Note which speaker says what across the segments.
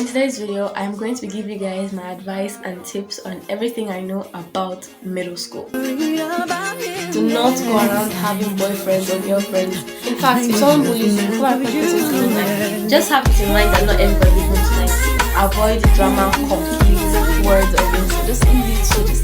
Speaker 1: In today's video, I'm going to give you guys my advice and tips on everything I know about middle school. Do not go around having boyfriends or girlfriends. In fact, if someone bullies you, go and put it into your mind. Just have it in mind that not everybody is going to like you. Avoid drama, complete words or things. Just leave it to the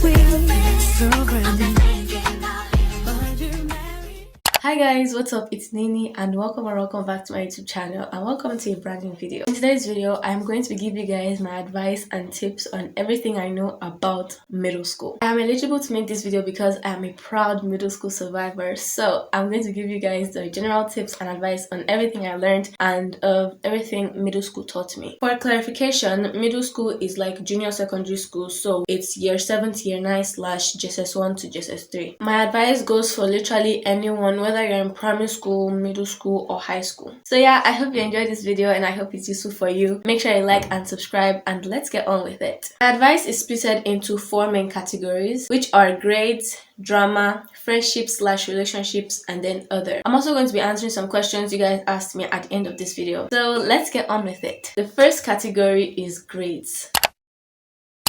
Speaker 1: Hi guys, what's up? It's Nini and welcome back to my YouTube channel and welcome to a brand new video. In today's video, I'm going to give you guys my advice and tips on everything I know about middle school. I am eligible to make this video because I am a proud middle school survivor. So I'm going to give you guys the general tips and advice on everything I learned and everything middle school taught me. For clarification, middle school is like junior secondary school, so it's year 7 to year 9 / JSS1 to JSS3. My advice goes for literally anyone, whether you're in primary school, middle school or high school. So yeah, I hope you enjoyed this video and I hope it's useful for you. Make sure you like and subscribe and let's get on with it. My advice is split into 4 main categories, which are grades, drama, friendships / relationships, and then other. I'm also going to be answering some questions you guys asked me at the end of this video. So let's get on with it. The first category is grades.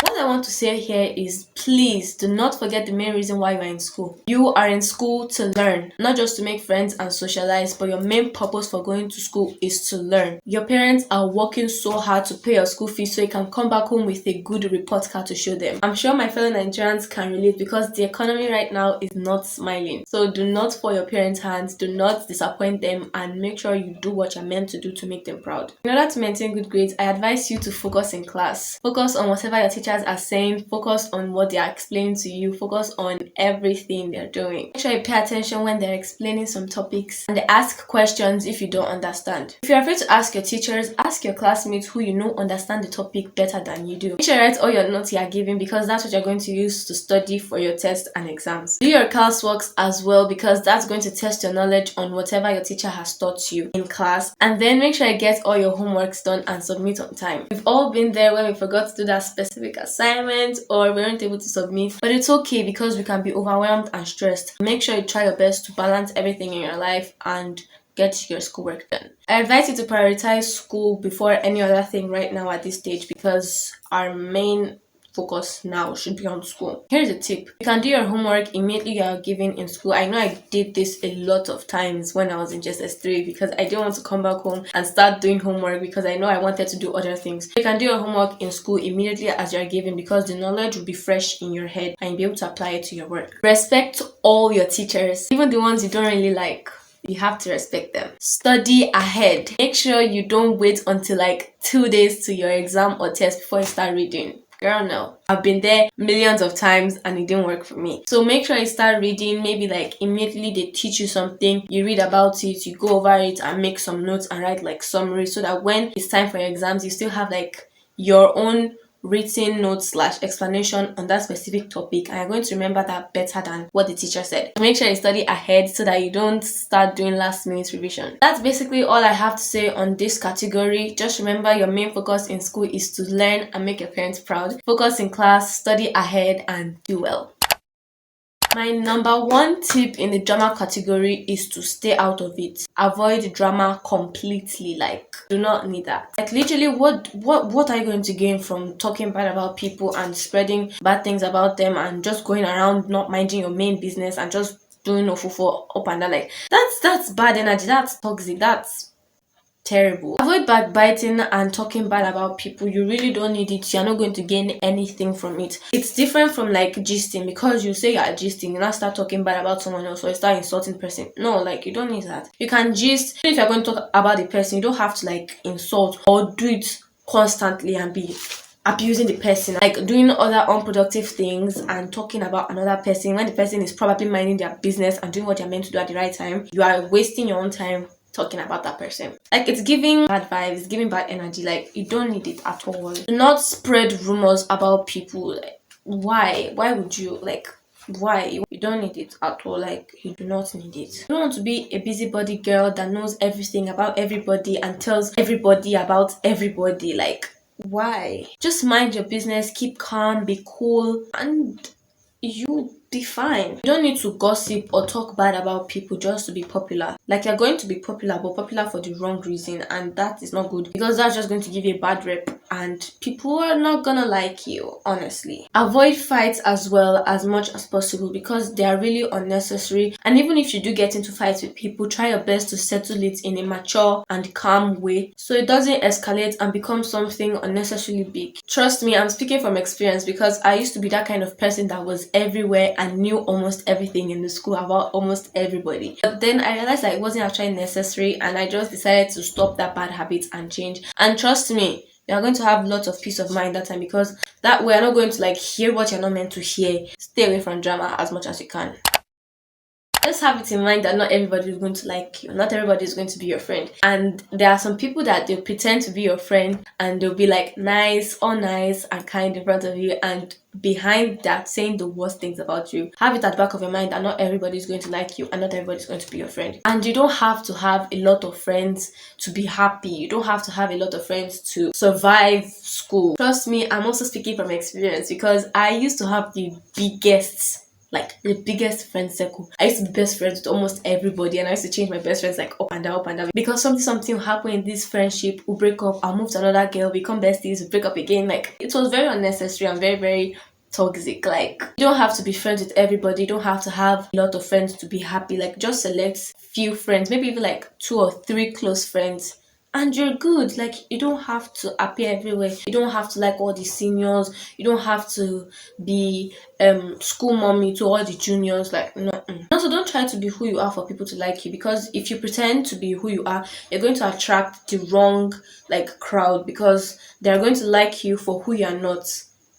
Speaker 1: What I want to say here is, please do not forget the main reason why you are in school. You are in school to learn, not just to make friends and socialize, but your main purpose for going to school is to learn. Your parents are working so hard to pay your school fees so you can come back home with a good report card to show them. I'm sure my fellow Nigerians can relate because the economy right now is not smiling. So do not fall your parents' hands, do not disappoint them, and make sure you do what you're meant to do to make them proud. In order to maintain good grades, I advise you to focus in class. Focus on whatever your teachers are saying, focus on what they are explaining to you, focus on everything they're doing. Make sure you pay attention when they're explaining some topics and they ask questions if you don't understand. If you're afraid to ask your teachers, ask your classmates who you know understand the topic better than you do. Make sure you write all your notes you are giving because that's what you're going to use to study for your tests and exams. Do your classworks as well because that's going to test your knowledge on whatever your teacher has taught you in class. And then make sure you get all your homeworks done and submit on time. We've all been there where we forgot to do that specific assignment or we weren't able to submit, but it's okay because we can be overwhelmed and stressed. Make sure you try your best to balance everything in your life and get your schoolwork done. I advise you to prioritize school before any other thing right now at this stage because our main focus now should be on school. Here's a tip. You can do your homework immediately you are given in school. I know I did this a lot of times when I was in JSS3 because I didn't want to come back home and start doing homework because I know I wanted to do other things. You can do your homework in school immediately as you are given because the knowledge will be fresh in your head and you'll be able to apply it to your work. Respect all your teachers, even the ones you don't really like. You have to respect them. Study ahead. Make sure you don't wait until like 2 days to your exam or test before you start reading. Girl, no. I've been there millions of times and it didn't work for me. So make sure you start reading. Maybe like immediately they teach you something, you read about it, you go over it and make some notes and write like summary so that when it's time for your exams, you still have like your own written notes / explanation on that specific topic and you're going to remember that better than what the teacher said. Make sure you study ahead so that you don't start doing last minute revision. That's basically all I have to say on this category. Just remember your main focus in school is to learn and make your parents proud. Focus in class, study ahead and do well. My number 1 tip in the drama category is to stay out of it. Avoid drama completely. Like, do not need that. Like, literally, what are you going to gain from talking bad about people and spreading bad things about them and just going around not minding your main business and just doing ofufo up and down? Like, that's bad energy. That's toxic. That's terrible. Avoid backbiting and talking bad about people. You really don't need it. You're not going to gain anything from it. It's different from like gisting because you say you're gisting and now start talking bad about someone else or you start insulting the person. No, like you don't need that. You can gist. If you're going to talk about the person, you don't have to like insult or do it constantly and be abusing the person, like doing other unproductive things and talking about another person when the person is probably minding their business and doing what they're meant to do at the right time. You are wasting your own time talking about that person. Like, it's giving bad vibes, giving bad energy. Like, you don't need it at all. Do not spread rumors about people. Like, why would you? Like, why? You don't need it at all. Like, you do not need it. You don't want to be a busybody girl that knows everything about everybody and tells everybody about everybody. Like, why? Just mind your business, keep calm, be cool, and you be fine. You don't need to gossip or talk bad about people just to be popular. Like, you're going to be popular, but popular for the wrong reason, and that is not good, because that's just going to give you a bad rep and people are not gonna like you, honestly. Avoid fights as well as much as possible, because they are really unnecessary. And even if you do get into fights with people, try your best to settle it in a mature and calm way, so it doesn't escalate and become something unnecessarily big. Trust me, I'm speaking from experience, because I used to be that kind of person that was everywhere and knew almost everything in the school about almost everybody. But then I realized that it wasn't actually necessary, and I just decided to stop that bad habit and change. And trust me, you are going to have lots of peace of mind that time, because that way you're not going to like hear what you're not meant to hear. Stay away from drama as much as you can. Just have it in mind that not everybody is going to like you, not everybody is going to be your friend, and there are some people that they'll pretend to be your friend and they'll be like nice, all nice and kind in front of you, and behind that saying the worst things about you. Have it at the back of your mind that not everybody is going to like you and not everybody is going to be your friend. And you don't have to have a lot of friends to be happy. You don't have to have a lot of friends to survive school. Trust me, I'm also speaking from experience, because I used to have the biggest friend circle. I used to be best friends with almost everybody, and I used to change my best friends like up and down, because something happened in this friendship. We'll break up, I'll move to another girl, become besties, we'll break up again. Like, it was very unnecessary and very, very toxic. Like, you don't have to be friends with everybody, you don't have to have a lot of friends to be happy. Like, just select few friends, maybe even like 2 or 3 close friends, and you're good. Like, you don't have to appear everywhere, you don't have to like all the seniors, you don't have to be school mommy to all the juniors. Like, no. Also, don't try to be who you are for people to like you, because if you pretend to be who you are, you're going to attract the wrong like crowd, because they're going to like you for who you are,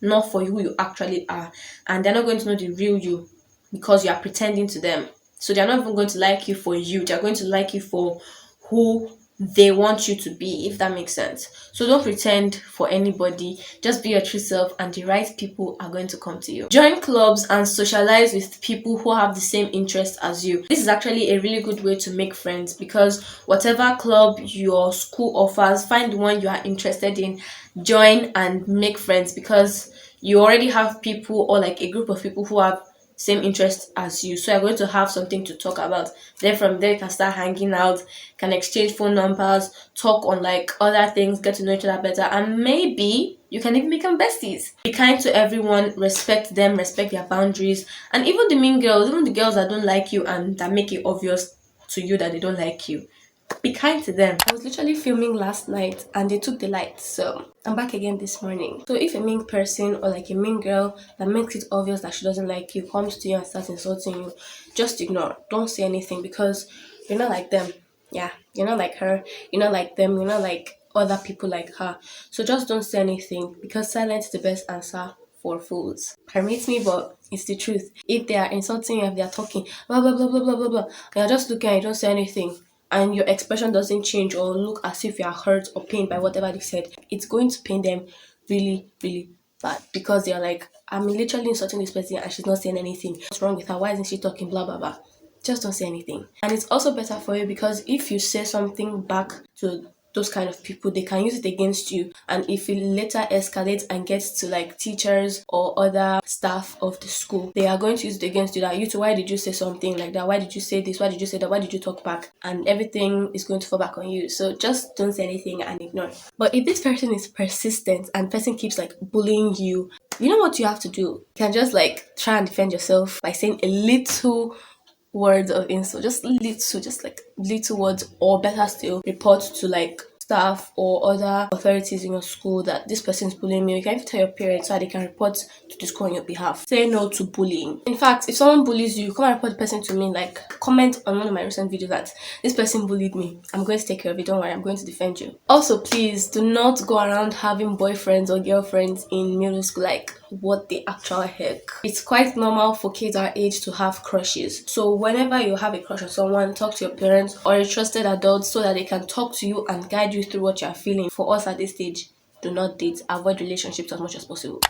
Speaker 1: not for who you actually are, and they're not going to know the real you because you are pretending to them. So they're not even going to like you for you, they're going to like you for who they want you to be, if that makes sense. So don't pretend for anybody, just be your true self, and the right people are going to come to you. Join clubs and socialize with people who have the same interests as you. This is actually a really good way to make friends, because whatever club your school offers, find the one you are interested in, join and make friends, because you already have people, or like a group of people who have same interest as you, so you're going to have something to talk about. Then from there you can start hanging out, can exchange phone numbers, talk on like other things, get to know each other better, and maybe you can even become besties. Be kind to everyone, respect them, respect their boundaries, and even the mean girls, even the girls that don't like you and that make it obvious to you that they don't like you, be kind to them. I was literally filming last night and they took the lights, so I'm back again this morning. So if a mean person or like a mean girl that makes it obvious that she doesn't like you comes to you and starts insulting you, just ignore. Don't say anything, because you're not like them. Yeah, you're not like her, you're not like them, you're not like other people like her. So just don't say anything, because silence is the best answer for fools. Permit me, but it's the truth. If they are insulting you, if they are talking blah blah blah blah blah blah blah, and you're just looking and you don't say anything, and your expression doesn't change or look as if you are hurt or pained by whatever they said, it's going to pain them really, really bad, because they're like, I'm literally insulting this person and she's not saying anything. What's wrong with her? Why isn't she talking? Blah blah blah. Just don't say anything. And it's also better for you, because if you say something back to those kind of people, they can use it against you, and if it later escalates and gets to like teachers or other staff of the school, they are going to use it against you, that you too, why did you say something like that, why did you say this, why did you say that, why did you talk back, and everything is going to fall back on you. So just don't say anything and ignore. But if this person is persistent and person keeps like bullying you, you know what you have to do? You can just like try and defend yourself by saying a little words of insult, just like little words, or better still, report to like staff or other authorities in your school that this person is bullying me. You can even tell your parents so that they can report to the school on your behalf. Say no to bullying. In fact, if someone bullies you, come and report the person to me. Like, comment on one of my recent videos that this person bullied me. I'm going to take care of it. Don't worry, I'm going to defend you. Also, please do not go around having boyfriends or girlfriends in middle school. Like, what the actual heck? It's quite normal for kids our age to have crushes. So whenever you have a crush on someone, talk to your parents or a trusted adult so that they can talk to you and guide you through what you're feeling. For us at this stage, do not date. Avoid relationships as much as possible.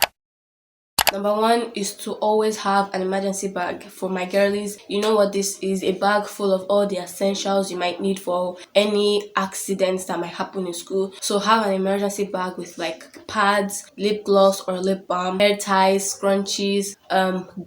Speaker 1: Number 1 is to always have an emergency bag. For my girlies, you know what this is: a bag full of all the essentials you might need for any accidents that might happen in school. So have an emergency bag with like pads, lip gloss or lip balm, hair ties, scrunchies,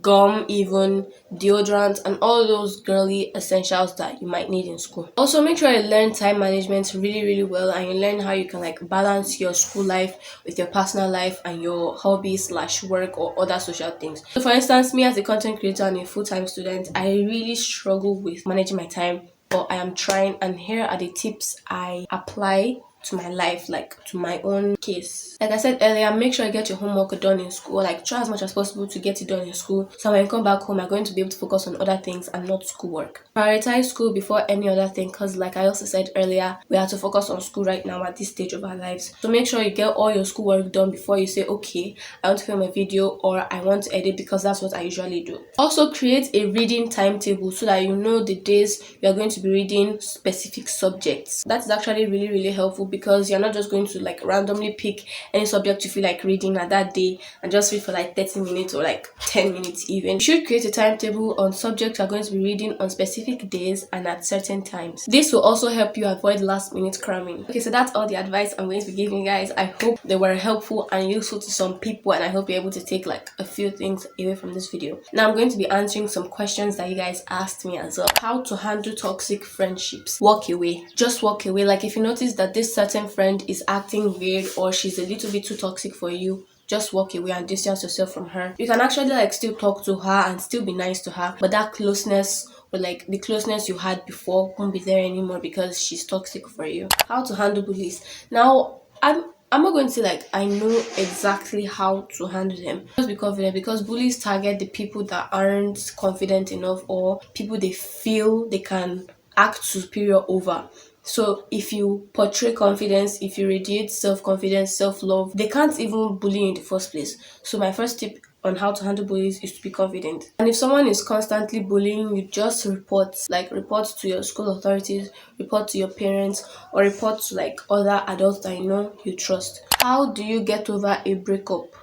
Speaker 1: gum, even deodorant, and all those girly essentials that you might need in school. Also, make sure you learn time management really well, and you learn how you can like balance your school life with your personal life and your hobbies / work or other social things. So for instance, me as a content creator and a full-time student, I really struggle with managing my time, but I am trying, and here are the tips I apply to my life, like to my own case. Like I said earlier, make sure you get your homework done in school. Like try as much as possible to get it done in school, so when you come back home you're going to be able to focus on other things and not schoolwork. Prioritize school before any other thing, because like I also said earlier, we have to focus on school right now at this stage of our lives. So make sure you get all your schoolwork done before you say, okay, I want to film a video or I want to edit, because that's what I usually do. Also create a reading timetable so that you know the days you're going to be reading specific subjects. That is actually really helpful, because you're not just going to like randomly pick any subject you feel like reading at that day and just read for like 30 minutes or like 10 minutes even. You should create a timetable on subjects you're going to be reading on specific days and at certain times. This will also help you avoid last minute cramming. Okay, so that's all the advice I'm going to be giving you guys. I hope they were helpful and useful to some people, and I hope you're able to take like a few things away from this video. Now I'm going to be answering some questions that you guys asked me as well. How to handle toxic friendships. Walk away. Just walk away. Like if you notice that this certain friend is acting weird or she's a little bit too toxic for you, just walk away and distance yourself from her. You can actually like still talk to her and still be nice to her, but that closeness or like the closeness you had before won't be there anymore because she's toxic for you. How to handle bullies. Now I'm not going to say like I know exactly how to handle them. Just be confident, because bullies target the people that aren't confident enough or people they feel they can act superior over. So if you portray confidence, if you radiate self-confidence, self-love, they can't even bully you in the first place. So my first tip on how to handle bullies is to be confident. And if someone is constantly bullying you, just report to your school authorities, report to your parents, or report to like other adults that you know you trust. How do you get over a breakup?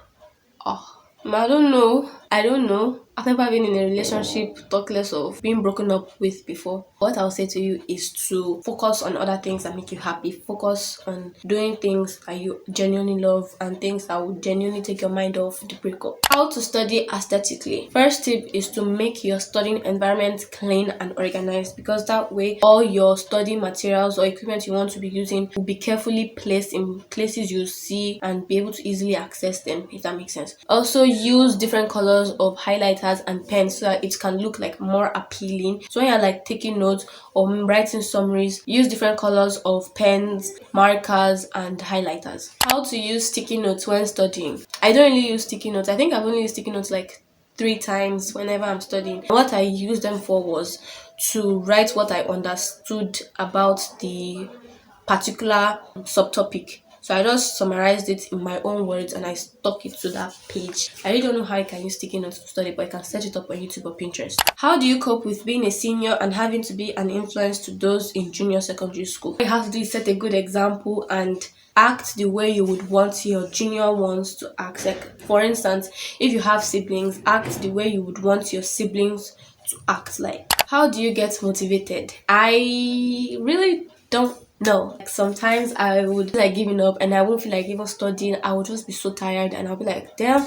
Speaker 1: I don't know. I've never been in a relationship, talk less of being broken up with before. What I'll say to you is to focus on other things that make you happy. Focus on doing things that you genuinely love and things that will genuinely take your mind off the breakup. How to study aesthetically. First tip is to make your studying environment clean and organized, because that way all your study materials or equipment you want to be using will be carefully placed in places you see and be able to easily access them, if that makes sense. Also use different colors of highlighters and pens so that it can look like more appealing. So when you're like taking notes or writing summaries, use different colors of pens, markers, and highlighters. How to use sticky notes when studying. I don't really use sticky notes. I think I've only used sticky notes like 3 times whenever I'm studying. What I used them for was to write what I understood about the particular subtopic. So I just summarized it in my own words and I stuck it to that page. I really don't know how you can use sticky notes to study, but you can search it up on YouTube or Pinterest. How do you cope with being a senior and having to be an influence to those in junior secondary school? What you have to do is set a good example and act the way you would want your junior ones to act. Like for instance, if you have siblings, act the way you would want your siblings to act like. How do you get motivated? I really don't know. Like sometimes I would like giving up and I won't feel like even studying. I would just be so tired and I'll be like, damn,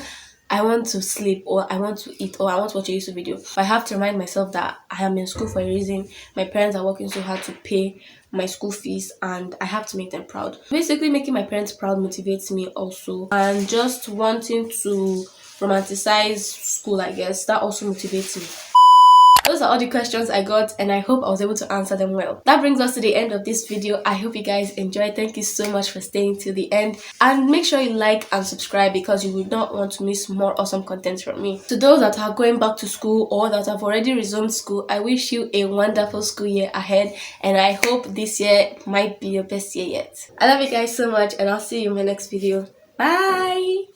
Speaker 1: I want to sleep or I want to eat or I want to watch a YouTube video. But I have to remind myself that I am in school for a reason. My parents are working so hard to pay my school fees and I have to make them proud. Basically, making my parents proud motivates me also, and just wanting to romanticize school, I guess, that also motivates me. Those are all the questions I got and I hope I was able to answer them well. That brings us to the end of this video. I hope you guys enjoyed. Thank you so much for staying till the end, and make sure you like and subscribe because you would not want to miss more awesome content from me. To those that are going back to school or that have already resumed school, I wish you a wonderful school year ahead and I hope this year might be your best year yet. I love you guys so much and I'll see you in my next video. Bye!